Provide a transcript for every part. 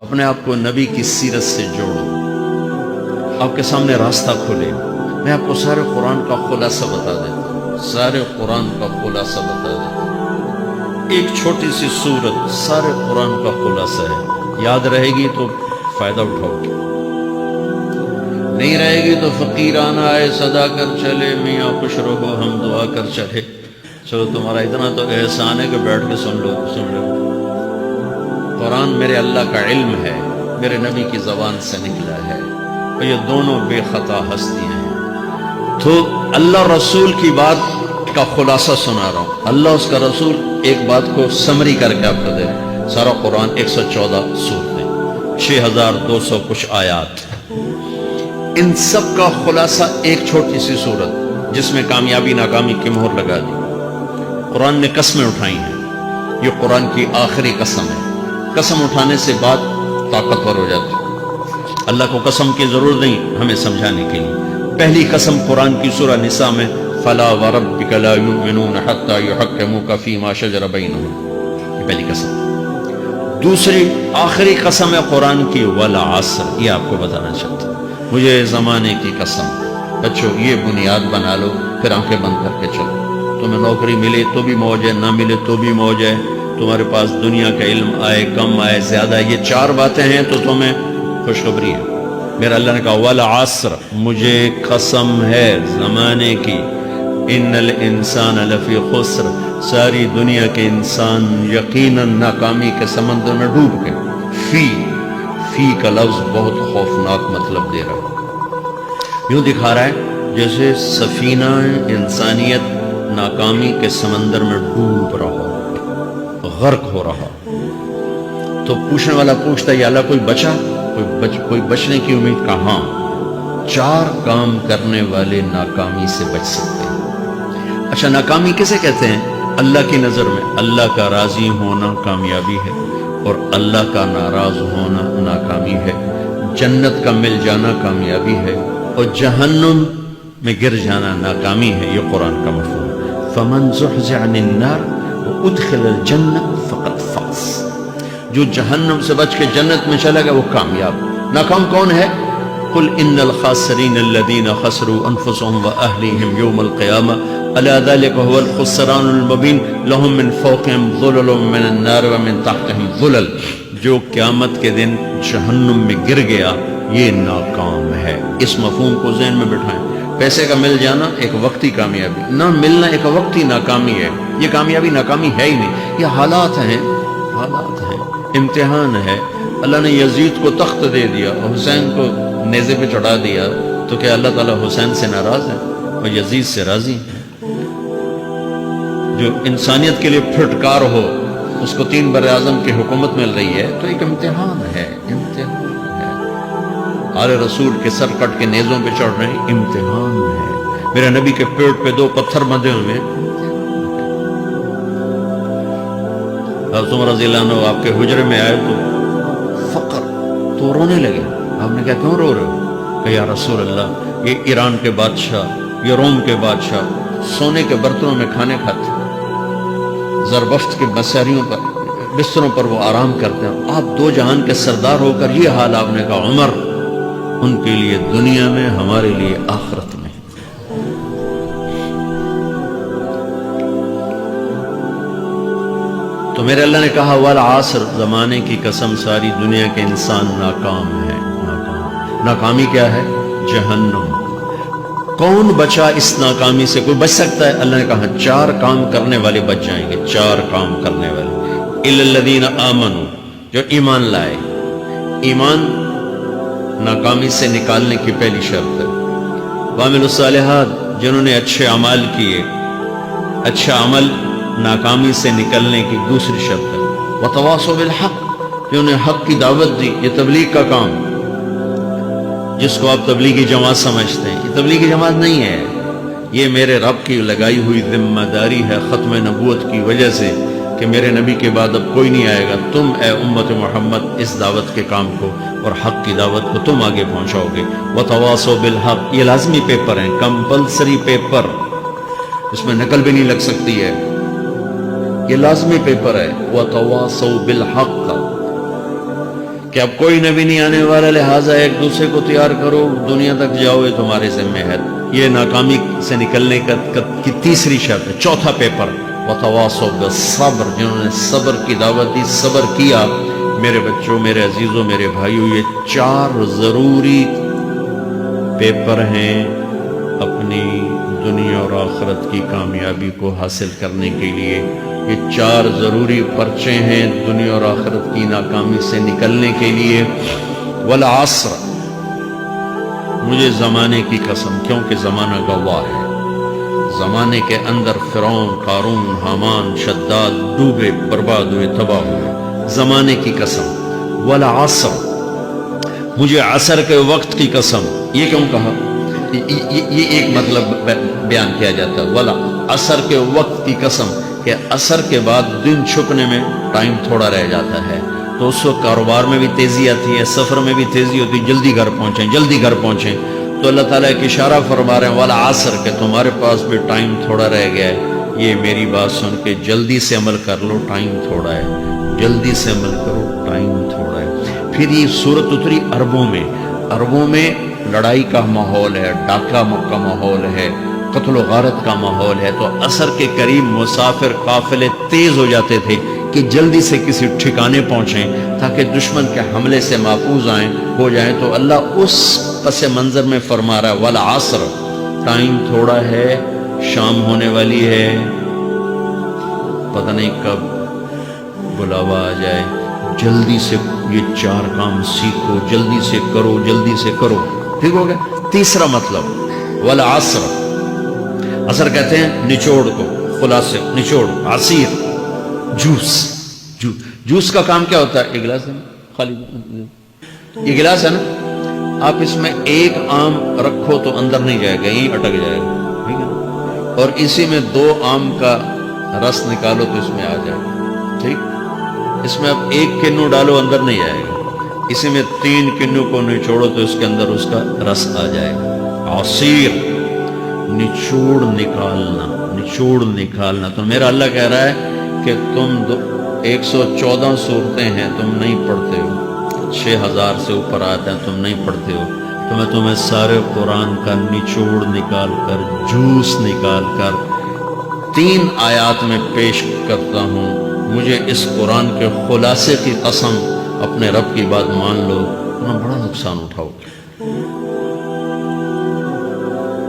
اپنے آپ کو نبی کی سیرت سے جوڑو، آپ کے سامنے راستہ کھلے۔ میں آپ کو سارے قرآن کا خلاصہ بتا دیتا ہوں، سارے قرآن کا خلاصہ بتا دیتا ہوں۔ ایک چھوٹی سی سورت سارے قرآن کا خلاصہ ہے، یاد رہے گی تو فائدہ اٹھاؤ گے، نہیں رہے گی تو فقیرانہ آئے صدا کر چلے، میاں خوش رہو ہم دعا کر چلے۔ چلو تمہارا اتنا تو احسان ہے کہ بیٹھ کے سن لو۔ قرآن میرے اللہ کا علم ہے، میرے نبی کی زبان سے نکلا ہے، اور یہ دونوں بے خطا ہستیاں ہیں۔ تو اللہ رسول کی بات کا خلاصہ سنا رہا ہوں، اللہ اس کا رسول ایک بات کو سمری کر کے آپ کو دے رہے ہیں۔ سارا قرآن 114 سورتیں، 6200 کچھ آیات، ان سب کا خلاصہ ایک چھوٹی سی سورت جس میں کامیابی ناکامی کی مہر لگا دی۔ قرآن نے قسمیں اٹھائی ہیں، یہ قرآن کی آخری قسم ہے۔ قسم اٹھانے سے بات طاقتور ہو جاتی، اللہ کو قسم کی ضرورت نہیں ہمیں سمجھانے کے لیے۔ پہلی قسم قرآن کی سورہ نساء میں فلا وربک لا یؤمنون حتی یحکموک فیما شجر بینہم، یہ پہلی قسم۔ دوسری آخری قسم ہے قرآن کی والعصر، یہ آپ کو بتانا چاہتا ہوں، مجھے زمانے کی قسم۔ بچوں یہ بنیاد بنا لو، پھر آنکھیں بند کر کے چلو۔ تمہیں نوکری ملے تو بھی موج ہے، نہ ملے تو بھی موج ہے، تمہارے پاس دنیا کا علم آئے کم آئے زیادہ، یہ چار باتیں ہیں تو تمہیں خوشخبری ہے۔ میرا اللہ نے کہا والعصر، مجھے قسم ہے زمانے کی، ان الانسان لفی خسر، ساری دنیا کے انسان یقیناً ناکامی کے سمندر میں ڈوب گئے۔ فی کا لفظ بہت خوفناک مطلب دے رہا ہے، یوں دکھا رہا ہے جیسے سفینہ انسانیت ناکامی کے سمندر میں ڈوب رہا، غرق ہو رہا۔ تو پوچھنے والا پوچھتا ہے یا اللہ کوئی بچا، کوئی بچنے کی امید؟ کہاں؟ چار کام کرنے والے ناکامی سے بچ سکتے ہیں۔ اچھا ناکامی کسے کہتے ہیں اللہ کی نظر میں؟ اللہ کا راضی ہونا کامیابی ہے، اور اللہ کا ناراض ہونا ناکامی ہے۔ جنت کا مل جانا کامیابی ہے، اور جہنم میں گر جانا ناکامی ہے۔ یہ قرآن کا مفہوم۔ فمن زحزح عن النار وادخل الجنہ فقد فاز، جو جہنم سے بچ کے جنت میں چلا گیا وہ کامیاب۔ ناکام کون ہے؟ قل ان الخاسرین الذین خسروا انفسهم واہلیہم یوم القیامہ الا ذلک هو الخسران المبین لهم من فوقهم ظلل من النار ومن تحتهم ظلل، جو قیامت کے دن جہنم میں گر گیا یہ ناکام ہے۔ اس مفہوم کو ذہن میں بٹھائیں۔ پیسے کا مل جانا ایک وقتی کامیابی، نہ ملنا ایک وقتی ناکامی ہے۔ یہ کامیابی ناکامی ہے ہی نہیں، یہ حالات ہیں، امتحان ہے۔ اللہ نے یزید کو تخت دے دیا اور حسین کو نیزے پہ چڑھا دیا، تو کیا اللہ تعالیٰ حسین سے ناراض ہے؟ اور یزید سے راضی ہے۔ جو انسانیت کے لیے پھٹکار ہو، اس کو 3 براعظم کی حکومت مل رہی ہے، تو ایک امتحان ہے، امتحان ہے۔ آل رسول کے سر کٹ کے نیزوں پہ چڑھ رہے ہیں، امتحان ہے۔ میرے نبی کے پیٹ پہ 2 پتھر بندھے ہوئے، حضرت عمر رضی اللہ عنہ آپ کے حجرے میں آئے تو فقر، تو رونے لگے۔ آپ نے کہا کیوں رو رہے ہو؟ کہ یا رسول اللہ یہ ایران کے بادشاہ، یہ روم کے بادشاہ سونے کے برتنوں میں کھانے کھاتے، زربفت کے بستروں پر وہ آرام کرتے ہیں، آپ 2 جہان کے سردار ہو کر یہ حال۔ آپ نے کہا عمر ان کے لیے دنیا میں، ہمارے لیے آخرت میں۔ تو میرے اللہ نے کہا والعصر، زمانے کی قسم، ساری دنیا کے انسان ناکام ہے۔ ناکامی کیا ہے؟ جہنم۔ کون بچا اس ناکامی سے؟ کوئی بچ سکتا ہے؟ اللہ نے کہا 4 کام کرنے والے بچ جائیں گے، 4 کام کرنے والے۔ الا الذین آمنوا، جو ایمان لائے۔ ایمان ناکامی سے نکالنے کی پہلی شرط ہے۔ وعملوا الصالحات، جنہوں نے اچھے اعمال کیے۔ اچھا عمل ناکامی سے نکلنے کی دوسری شرط ہے۔ وتواصوا بالحق، جنہوں نے حق کی دعوت دی۔ یہ تبلیغ کا کام، جس کو آپ تبلیغی جماعت سمجھتے ہیں، یہ تبلیغی جماعت نہیں ہے، یہ میرے رب کی لگائی ہوئی ذمہ داری ہے ختم نبوت کی وجہ سے، کہ میرے نبی کے بعد اب کوئی نہیں آئے گا، تم اے امت محمد اس دعوت کے کام کو اور حق کی دعوت کو تم آگے پہنچاؤ گے۔ وتواصوا بالحق، یہ لازمی پیپر ہیں، کمپلسری پیپر، اس میں نقل بھی نہیں لگ سکتی ہے، یہ لازمی پیپر ہے۔ وتواصوا بالحق، کہ اب کوئی نبی نہیں آنے والا، لہٰذا ایک دوسرے کو تیار کرو، دنیا تک جاؤ، یہ تمہارے ذمہ ہے۔ یہ ناکامی سے نکلنے کی تیسری شرط ہے۔ چوتھا پیپر وتواصوا بالصبر، جنہوں نے صبر کی دعوت دی، صبر کیا۔ میرے بچوں، میرے عزیزوں، میرے بھائیوں، یہ 4 ضروری پیپر ہیں اپنی دنیا اور آخرت کی کامیابی کو حاصل کرنے کے لیے۔ یہ 4 ضروری پرچے ہیں دنیا اور آخرت کی ناکامی سے نکلنے کے لیے۔ والعصر، مجھے زمانے کی قسم، کیونکہ زمانہ گواہ ہے۔ زمانے کے اندر فرعون، قارون، حامان، شداد ڈوبے، برباد ہوئے، تباہ ہوئے۔ زمانے کی قسم۔ والعصر، مجھے عصر کے وقت کی قسم۔ یہ کیوں کہا؟ یہ ایک مطلب بیان کیا جاتا ہے، والا عصر کے وقت کی قسم، کہ عصر کے بعد دن چھپنے میں ٹائم تھوڑا رہ جاتا ہے، تو اس وقت کاروبار میں بھی تیزی آتی ہے، سفر میں بھی تیزی ہوتی ہے، جلدی گھر پہنچیں، جلدی گھر پہنچیں۔ تو اللہ تعالیٰ ایک اشارہ فرما رہے ہیں، والا عصر، کہ تمہارے پاس بھی ٹائم تھوڑا رہ گیا ہے، یہ میری بات سن کے جلدی سے عمل کر لو، ٹائم تھوڑا ہے، جلدی سے عمل کرو، ٹائم تھوڑا ہے۔ پھر یہ صورت اتری عربوں میں۔ عربوں میں لڑائی کا ماحول ہے، ڈاکہ کا ماحول ہے، قتل و غارت کا ماحول ہے، تو عصر کے قریب مسافر قافلے تیز ہو جاتے تھے کہ جلدی سے کسی ٹھکانے پہنچیں تاکہ دشمن کے حملے سے محفوظ ہو جائیں۔ تو اللہ اس پس منظر میں فرما رہا ہے، والعصر، ٹائم تھوڑا ہے، شام ہونے والی ہے، پتہ نہیں کب بلاوا آ جائے، جلدی سے یہ 4 کام سیکھو، جلدی سے کرو، جلدی سے کرو۔ ٹھیک ہو گیا؟ تیسرا مطلب والعصر، عصر کہتے ہیں نچوڑ کو، خلاصے، نچوڑ، عصیر، جوس کا کام کیا ہوتا ہے؟ یہ گلاس ہے نا، خالی یہ گلاس ہے نا، آپ اس میں ایک آم رکھو تو اندر نہیں جائے گا، یہیں اٹک جائے گا، ٹھیک ہے؟ اور اسی میں 2 آم کا رس نکالو تو اس میں آ جائے گا، ٹھیک؟ اس میں اب 1 کنو ڈالو، اندر نہیں جائے گا، اسی میں 3 کنو کو نچوڑو تو اس کے اندر اس کا رس آ جائے گا۔ عصیر، نچوڑ نکالنا، نچوڑ نکالنا۔ تو میرا اللہ کہہ رہا ہے کہ تم 114 صورتیں ہیں، تم نہیں پڑھتے ہو، 6000 سے اوپر آتے ہیں، تم نہیں پڑھتے ہو، تو میں تمہیں سارے قرآن کا نچوڑ نکال کر، جوس نکال کر 3 آیات میں پیش کرتا ہوں۔ مجھے اس قرآن کے خلاصے کی قسم، اپنے رب کی بات مان لو، ورنہ بڑا نقصان اٹھاؤ گے۔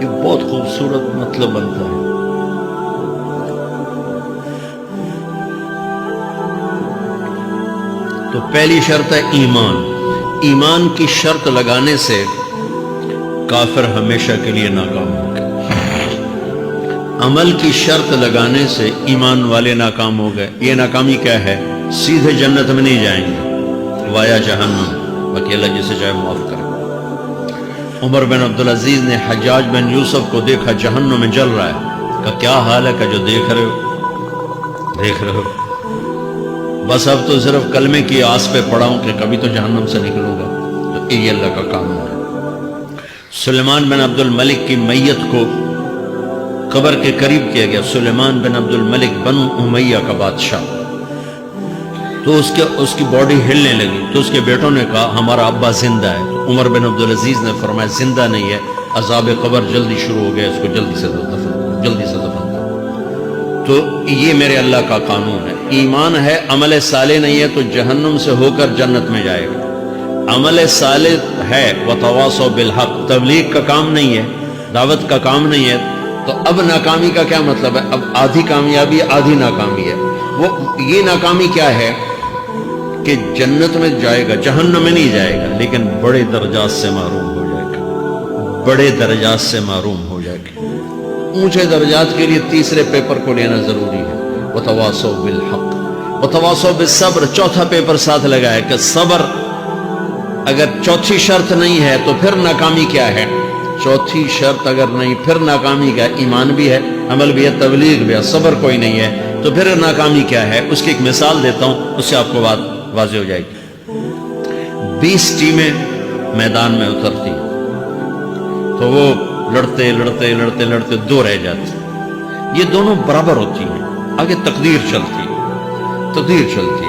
یہ بہت خوبصورت مطلب بنتا ہے۔ تو پہلی شرط ہے ایمان۔ ایمان کی شرط لگانے سے کافر ہمیشہ کے لیے ناکام ہو گئے۔ عمل کی شرط لگانے سے ایمان والے ناکام ہو گئے۔ یہ ناکامی کیا ہے؟ سیدھے جنت میں نہیں جائیں گے، وایا جہنم، باقی اللہ جسے چاہے معاف کرے۔ عمر بن عبدالعزیز نے حجاج بن یوسف کو دیکھا جہنم میں جل رہا ہے، کہ کیا حال ہے؟ کہ جو دیکھ رہے ہو، بس اب تو صرف کلمے کی آس پہ پڑا ہوں کہ کبھی تو جہنم سے نکلوں گا۔ تو یہ اللہ کا قانون ہے۔ سلیمان بن عبد الملک کی میت کو قبر کے قریب کیا گیا۔ سلیمان بن عبد الملک بنو امیہ کا بادشاہ، تو اس کی باڈی ہلنے لگی، تو اس کے بیٹوں نے کہا ہمارا ابا زندہ ہے۔ عمر بن عبدالعزیز نے فرمایا زندہ نہیں ہے، عذاب قبر جلدی شروع ہو گیا، اس کو جلدی سے دفن۔ تو یہ میرے اللہ کا قانون ہے۔ ایمان ہے، عمل صالح نہیں ہے تو جہنم سے ہو کر جنت میں جائے گا۔ عمل صالح ہے، وتواصوا بالحق، تبلیغ کا کام نہیں ہے، دعوت کا کام نہیں ہے، تو اب ناکامی کا کیا مطلب ہے؟ اب آدھی کامیابی آدھی ناکامی ہے۔ یہ ناکامی کیا ہے کہ جنت میں جائے گا، جہنم میں نہیں جائے گا، لیکن بڑے درجات سے محروم ہو جائے گا، بڑے درجات سے محروم ہو جائے گا۔ اونچے درجات کے لیے تیسرے پیپر کو لینا ضروری ہے، وتواصوا بالحق وتواصوا بالصبر۔ چوتھا پیپر ساتھ لگا ہے کہ صبر، اگر چوتھی شرط نہیں ہے تو پھر ناکامی کیا ہے؟ چوتھی شرط اگر نہیں، پھر ناکامی کیا ہے؟ ایمان بھی ہے، عمل بھی ہے، تبلیغ بھی ہے، صبر کوئی نہیں ہے، تو پھر ناکامی کیا ہے؟ اس کی ایک مثال دیتا ہوں، اس سے آپ کو بات واضح ہو جائے گی۔ 20 ٹیمیں میدان میں اترتی، تو وہ لڑتے 2 رہ جاتی، یہ دونوں برابر ہوتی ہیں، آگے تقدیر چلتی ہے۔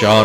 4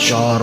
4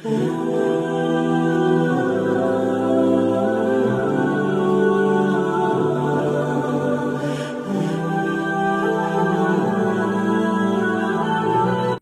Oh